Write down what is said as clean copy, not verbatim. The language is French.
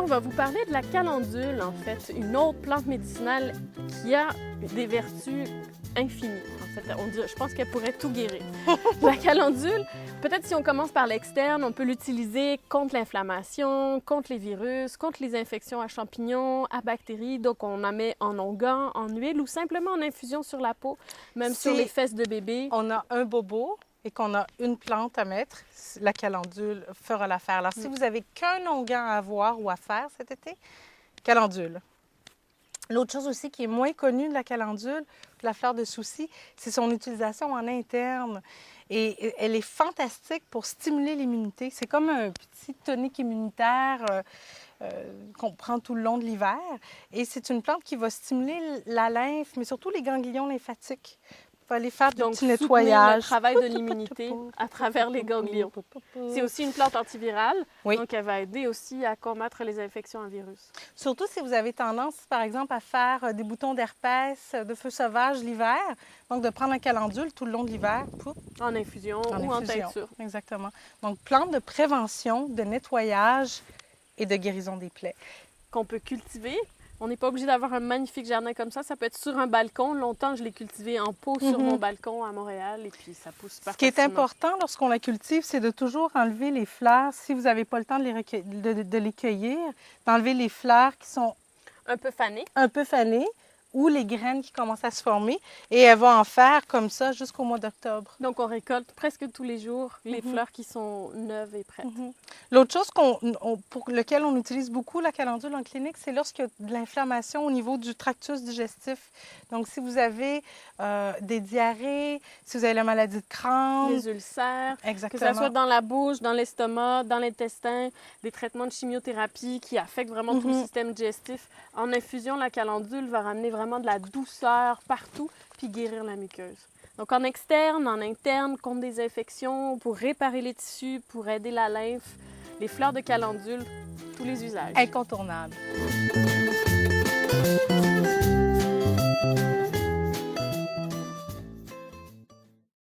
va vous parler de la calendule, en fait, une autre plante médicinale qui a des vertus infinies. En fait, je pense qu'elle pourrait tout guérir. La calendule, peut-être si on commence par l'externe, on peut l'utiliser contre l'inflammation, contre les virus, contre les infections à champignons, à bactéries. Donc, on en met en onguent, en huile ou simplement en infusion sur la peau, même sur les fesses de bébé. On a un bobo et qu'on a une plante à mettre, la calendule fera l'affaire. Alors, si vous n'avez qu'un onguent à avoir ou à faire cet été, calendule. L'autre chose aussi qui est moins connue de la calendule, la fleur de souci, c'est son utilisation en interne. Et elle est fantastique pour stimuler l'immunité. C'est comme un petit tonique immunitaire qu'on prend tout le long de l'hiver. Et c'est une plante qui va stimuler la lymphe, mais surtout les ganglions lymphatiques. Va aller faire du petit nettoyage. Le travail de l'immunité à travers les ganglions. C'est aussi une plante antivirale, donc elle va aider aussi à combattre les infections à virus. Surtout si vous avez tendance, par exemple, à faire des boutons d'herpès, de feu sauvage l'hiver, donc de prendre la calendule tout le long de l'hiver. En infusion ou en teinture. Exactement. Donc, plante de prévention, de nettoyage et de guérison des plaies. Qu'on peut cultiver. On n'est pas obligé d'avoir un magnifique jardin comme ça. Ça peut être sur un balcon. Longtemps, je l'ai cultivé en pot sur mon balcon à Montréal et puis ça pousse super facilement. Ce qui est important lorsqu'on la cultive, c'est de toujours enlever les fleurs. Si vous n'avez pas le temps de les cueillir, d'enlever les fleurs qui sont un peu fanées. Ou les graines qui commencent à se former. Et elle va en faire comme ça jusqu'au mois d'octobre. Donc, on récolte presque tous les jours les fleurs qui sont neuves et prêtes. L'autre chose pour laquelle on utilise beaucoup la calendule en clinique, c'est lorsqu'il y a de l'inflammation au niveau du tractus digestif. Donc, si vous avez des diarrhées, si vous avez la maladie de Crohn... Les ulcères, exactement. Que ce soit dans la bouche, dans l'estomac, dans l'intestin, des traitements de chimiothérapie qui affectent vraiment tout le système digestif. En infusion, la calendule va ramener vraiment de la douceur partout, puis guérir la muqueuse. Donc en externe, en interne, contre des infections, pour réparer les tissus, pour aider la lymphe, les fleurs de calendule, tous les usages. Incontournable.